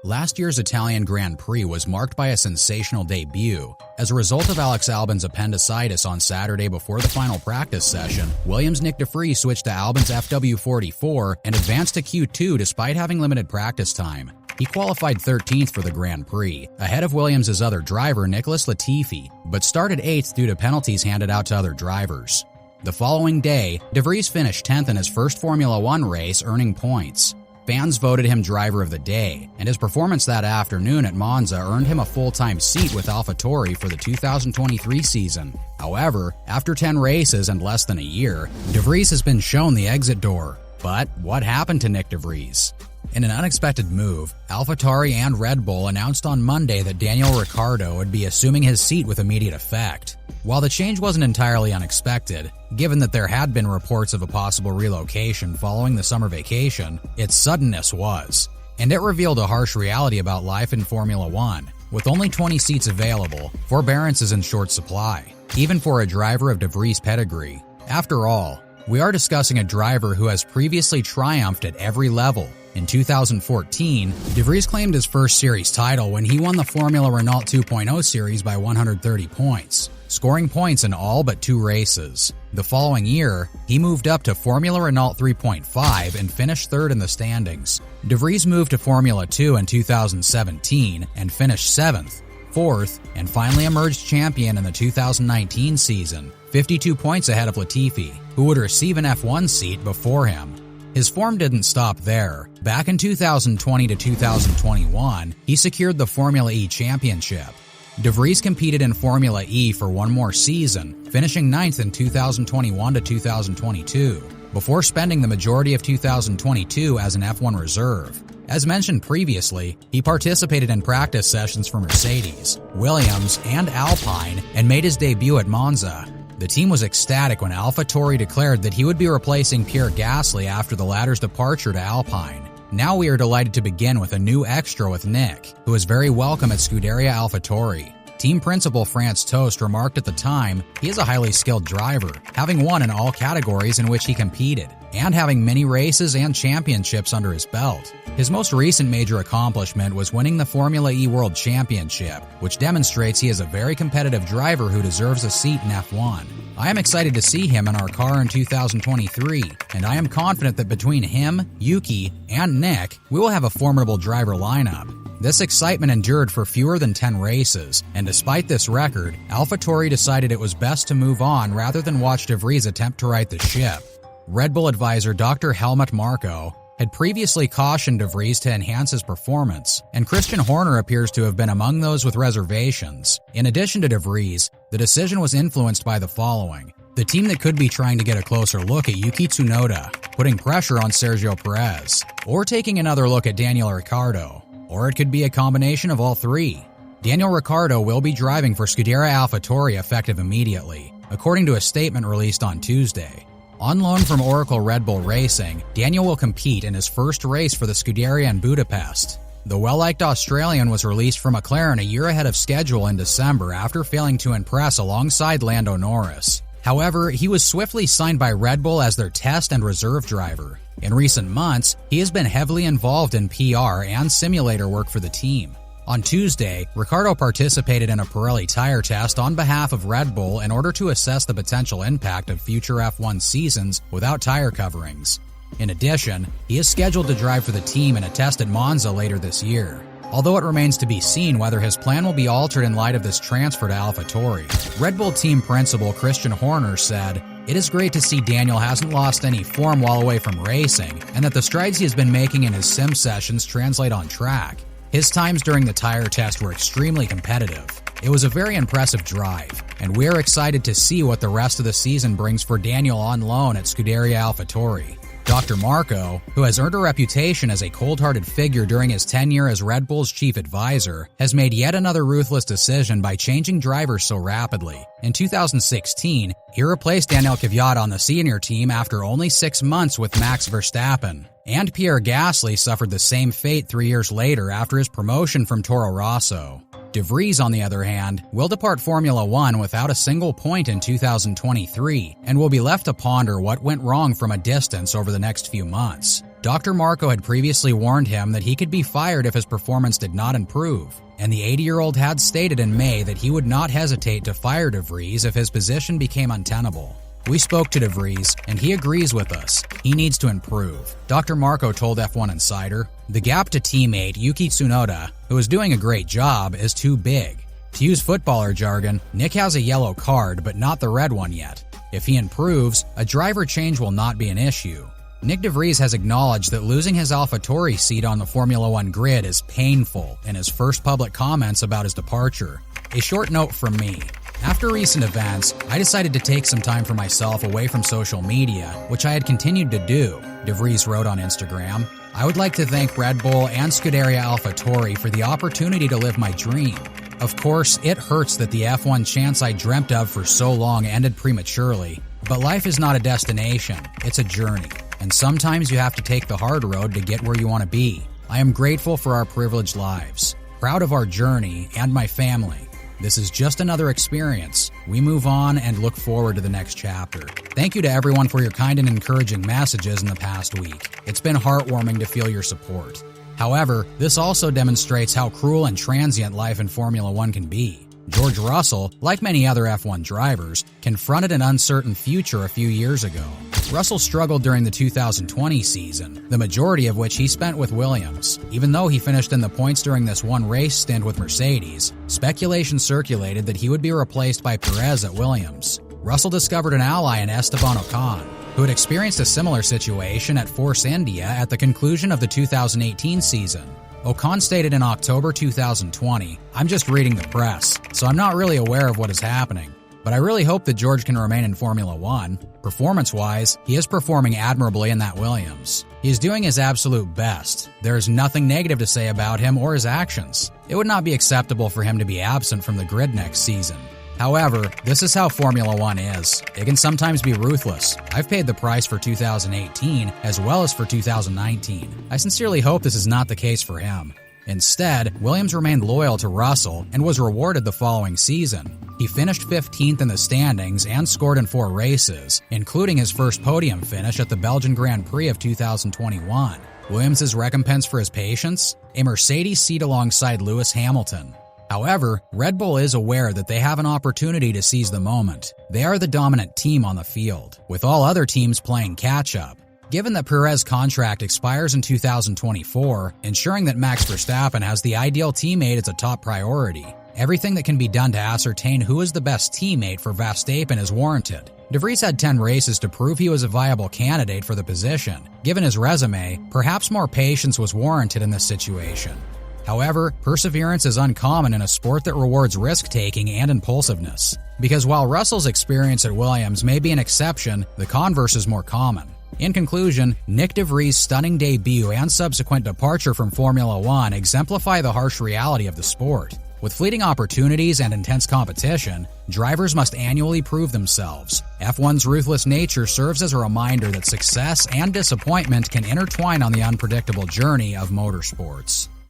Last year's Italian Grand Prix was marked by a sensational debut. As a result of Alex Albon's appendicitis on Saturday before the final practice session, Williams' Nyck de Vries switched to Albon's FW44 and advanced to Q2 despite having limited practice time. He qualified 13th for the Grand Prix, ahead of Williams' other driver Nicholas Latifi, but started 8th due to penalties handed out to other drivers. The following day, de Vries finished 10th in his first Formula One race, earning points. Fans voted him driver of the day, and his performance that afternoon at Monza earned him a full-time seat with AlphaTauri for the 2023 season. However, after 10 races and less than a year, de Vries has been shown the exit door. But what happened to Nyck de Vries? In an unexpected move, AlphaTauri and Red Bull announced on Monday that Daniel Ricciardo would be assuming his seat with immediate effect. While the change wasn't entirely unexpected, given that there had been reports of a possible relocation following the summer vacation, its suddenness was. And it revealed a harsh reality about life in Formula One. With only 20 seats available, forbearance is in short supply, even for a driver of de Vries' pedigree. After all, we are discussing a driver who has previously triumphed at every level. In 2014, de Vries claimed his first series title when he won the Formula Renault 2.0 series by 130 points, scoring points in all but 2 races. The following year, he moved up to Formula Renault 3.5 and finished 3rd in the standings. De Vries moved to Formula 2 in 2017 and finished 7th, 4th, and finally emerged champion in the 2019 season, 52 points ahead of Latifi, who would receive an F1 seat before him. His form didn't stop there. Back in 2020 to 2021, he secured the Formula E championship. De Vries competed in Formula E for one more season, finishing 9th in 2021 to 2022, before spending the majority of 2022 as an F1 reserve. As mentioned previously, he participated in practice sessions for Mercedes, Williams, and Alpine and made his debut at Monza. The team was ecstatic when AlphaTauri declared that he would be replacing Pierre Gasly after the latter's departure to Alpine. Now we are delighted to begin with a new extra with Nyck, who is very welcome at Scuderia AlphaTauri. Team principal France Tost remarked at the time, he is a highly skilled driver, having won in all categories in which he competed, and having many races and championships under his belt. His most recent major accomplishment was winning the Formula E World Championship, which demonstrates he is a very competitive driver who deserves a seat in F1. I am excited to see him in our car in 2023, and I am confident that between him, Yuki, and Nyck, we will have a formidable driver lineup. This excitement endured for fewer than 10 races, and despite this record, AlphaTauri decided it was best to move on rather than watch de Vries attempt to right the ship. Red Bull advisor Dr. Helmut Marko had previously cautioned de Vries to enhance his performance, and Christian Horner appears to have been among those with reservations. In addition to de Vries, the decision was influenced by the following. The team that could be trying to get a closer look at Yuki Tsunoda, putting pressure on Sergio Perez, or taking another look at Daniel Ricciardo. Or it could be a combination of all three. Daniel Ricciardo will be driving for Scuderia AlphaTauri effective immediately, according to a statement released on Tuesday. On loan from Oracle Red Bull Racing, Daniel will compete in his first race for the Scuderia in Budapest. The well-liked Australian was released from McLaren a year ahead of schedule in December after failing to impress alongside Lando Norris. However, he was swiftly signed by Red Bull as their test and reserve driver. In recent months, he has been heavily involved in PR and simulator work for the team. On Tuesday, Ricciardo participated in a Pirelli tire test on behalf of Red Bull in order to assess the potential impact of future F1 seasons without tire coverings. In addition, he is scheduled to drive for the team in a test at Monza later this year, although it remains to be seen whether his plan will be altered in light of this transfer to AlphaTauri. Red Bull team principal Christian Horner said, "It is great to see Daniel hasn't lost any form while away from racing, and that the strides he has been making in his sim sessions translate on track. His times during the tire test were extremely competitive. It was a very impressive drive, and we are excited to see what the rest of the season brings for Daniel on loan at Scuderia AlphaTauri." Dr. Marko, who has earned a reputation as a cold-hearted figure during his tenure as Red Bull's chief advisor, has made yet another ruthless decision by changing drivers so rapidly. In 2016, he replaced Daniel Kvyat on the senior team after only 6 months with Max Verstappen. And Pierre Gasly suffered the same fate 3 years later after his promotion from Toro Rosso. De Vries, on the other hand, will depart Formula One without a single point in 2023 and will be left to ponder what went wrong from a distance over the next few months. Dr. Marco had previously warned him that he could be fired if his performance did not improve, and the 80-year-old had stated in May that he would not hesitate to fire de Vries if his position became untenable. We spoke to de Vries, and he agrees with us. He needs to improve. Dr. Marco told F1 Insider, "The gap to teammate Yuki Tsunoda, who is doing a great job, is too big. To use footballer jargon, Nyck has a yellow card, but not the red one yet. If he improves, a driver change will not be an issue." Nyck de Vries has acknowledged that losing his AlphaTauri seat on the Formula One grid is painful in his first public comments about his departure. A short note from me. After recent events, I decided to take some time for myself away from social media, which I had continued to do, de Vries wrote on Instagram. "I would like to thank Red Bull and Scuderia AlphaTauri for the opportunity to live my dream. Of course, it hurts that the F1 chance I dreamt of for so long ended prematurely, but life is not a destination, it's a journey. And sometimes you have to take the hard road to get where you want to be. I am grateful for our privileged lives, proud of our journey and my family. This is just another experience. We move on and look forward to the next chapter. Thank you to everyone for your kind and encouraging messages in the past week. It's been heartwarming to feel your support. However, this also demonstrates how cruel and transient life in Formula One can be. George Russell, like many other F1 drivers, confronted an uncertain future a few years ago. Russell struggled during the 2020 season, the majority of which he spent with Williams. Even though he finished in the points during this one race stint with Mercedes, speculation circulated that he would be replaced by Perez at Williams. Russell discovered an ally in Esteban Ocon, who had experienced a similar situation at Force India at the conclusion of the 2018 season. Ocon stated in October 2020, "I'm just reading the press, so I'm not really aware of what is happening. But I really hope that George can remain in Formula One. Performance-wise, he is performing admirably in that Williams. He is doing his absolute best. There is nothing negative to say about him or his actions. It would not be acceptable for him to be absent from the grid next season. However, this is how Formula One is. It can sometimes be ruthless. I've paid the price for 2018 as well as for 2019. I sincerely hope this is not the case for him." Instead, Williams remained loyal to Russell and was rewarded the following season. He finished 15th in the standings and scored in 4 races, including his first podium finish at the Belgian Grand Prix of 2021. Williams' recompense for his patience? A Mercedes seat alongside Lewis Hamilton. However, Red Bull is aware that they have an opportunity to seize the moment. They are the dominant team on the field, with all other teams playing catch-up. Given that Perez's contract expires in 2024, ensuring that Max Verstappen has the ideal teammate is a top priority. Everything that can be done to ascertain who is the best teammate for Verstappen is warranted. De Vries had 10 races to prove he was a viable candidate for the position. Given his resume, perhaps more patience was warranted in this situation. However, perseverance is uncommon in a sport that rewards risk-taking and impulsiveness. Because while Russell's experience at Williams may be an exception, the converse is more common. In conclusion, Nyck de Vries' stunning debut and subsequent departure from Formula One exemplify the harsh reality of the sport. With fleeting opportunities and intense competition, drivers must annually prove themselves. F1's ruthless nature serves as a reminder that success and disappointment can intertwine on the unpredictable journey of motorsports.